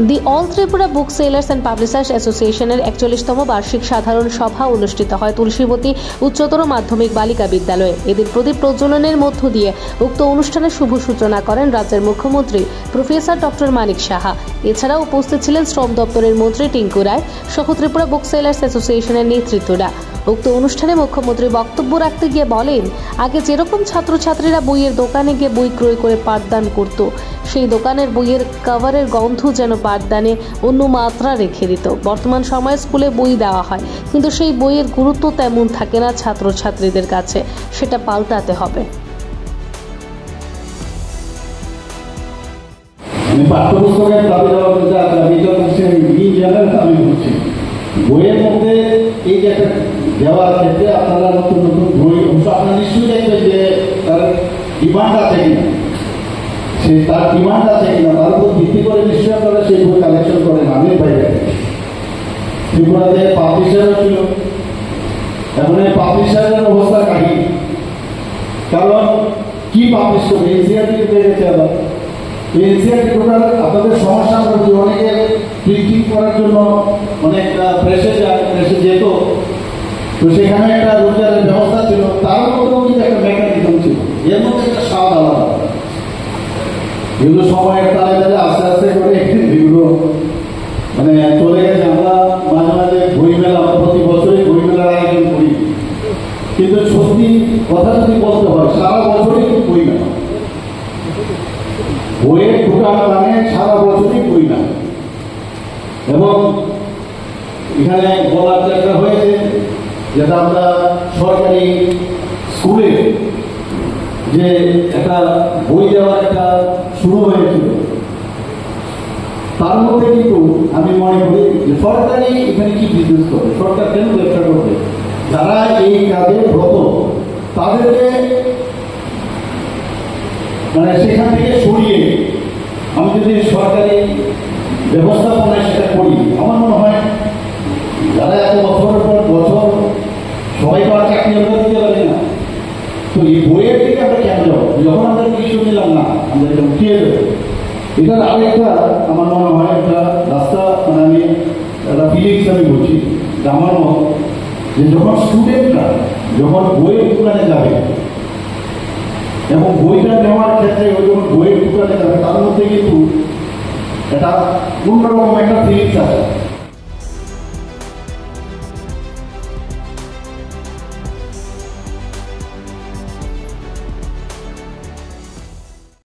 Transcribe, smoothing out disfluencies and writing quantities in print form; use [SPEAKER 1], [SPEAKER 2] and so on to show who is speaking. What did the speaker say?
[SPEAKER 1] The all Tripura book sellers and publishers অ্যাসোসিয়েশনের 41তম বার্ষিক সাধারণ সভা অনুষ্ঠিত হয় তুলসীবতী উচ্চতর মাধ্যমিক বালিকা বিদ্যালয়ে। এদিন প্রদীপ প্রজ্বলনের মধ্য দিয়ে উক্ত অনুষ্ঠানের শুভ সূচনা করেন রাজ্যের মুখ্যমন্ত্রী প্রফেসর ডক্টর মানিক সাহা। এছাড়াও উপস্থিত ছিলেন শ্রম দপ্তরের মন্ত্রী টিঙ্কু রায় সহ ত্রিপুরা বুক সেলার্স অ্যাসোসিয়েশনের নেতৃত্বরা। উক্ত অনুষ্ঠানে মুখ্যমন্ত্রী বক্তব্য রাখতে গিয়ে বলেন, আগে যেরকম ছাত্রছাত্রীরা বইয়ের দোকানে গিয়ে বই ক্রয় করে পাঠদান করত, সেই দোকানের বইয়ের কভারের গন্ধ যেন পাঠদানে অন্য মাত্রা রেখে দিত। বর্তমান সময়ে স্কুলে বই দেওয়া হয়, কিন্তু সেই বইয়ের গুরুত্ব তেমন থাকে না ছাত্রছাত্রীদের কাছে, সেটা পাল্টাতে হবে।
[SPEAKER 2] বইয়ের মধ্যে এই যে একটা দেওয়ার ক্ষেত্রে আপনারা নতুন নতুন বই আপনারা নিশ্চয়ই দেখবেন যে তার ডিমান্ড আছে কিনা, তার ডিমান্ড আছে কিনা তার উপর ভিত্তি করে নিশ্চয়ই আপনারা সেই বই কালেকশন করেন। আমি বাইরে ত্রিপুরাতে পাবলিশারও ছিল, এখন এই পাবলিশারের অবস্থা কাহি, কারণ কি পাবলিশ করবে এনসিআরটি পেয়ে গেছে। আবার এনসিআরটি টোটাল আপনাদের সমস্যা করছে, অনেকে প্রিন্টিং করার জন্য অনেক প্রেসে যেত, তো সেখানে একটা রোজগারের ব্যবস্থা ছিল, তার মধ্যেও কিন্তু একটা মেকানিজম ছিল, এর মধ্যে একটা স্বাদ আলাদা। এগুলো সময়ের তালে তালে আস্তে আস্তে করে এগুলো মানে চলে গেছে। আমরা মাঝে মাঝে বই মেলা, প্রতি বছরই বই মেলার আয়োজন করি, কিন্তু সত্যি কথা যদি বলতে হয় সারা বছরই বই মেলা, বইয়ের দোকান মানে সারা বছরই বই মেলা। এবং এখানে বলার চেষ্টা হয়েছে যেটা আমরা সরকারি স্কুলে যে একটা বই দেওয়ার একটা শুরু হয়েছিল, তার মধ্যে কিন্তু আমি মনে করি যে সরকারি এখানে কি বিজনেস করে, সরকার কেন ব্যবসা করবে, যারা এই কাজে ব্রত তাদেরকে মানে সেখান থেকে সরিয়ে আমি যদি সরকারি ব্যবস্থাপনায় সেটা করি, আমার মনে হয় যারা এত বছরের পর বছর সবাই তো আর চাকরি আমরা দিতে পারি না, তো এই বইয়ের দিকে আমরা কেন যাবো, যখন আমরা কিছু নিলাম না আমরা এটা উঠিয়ে দেবো। এটার আরো একটা আমার মনে হয় একটা রাস্তা, মানে আমি একটা ফিলিংস আমি বলছি আমার মত, যে যখন স্টুডেন্টরা যখন বইয়ের দোকানে যাবে এবং বইটা নেওয়ার ক্ষেত্রে ওই যখন বইয়ের দোকানে যাবে তার মধ্যে কিন্তু এটা অন্যরকম একটা ফিলিংস আছে।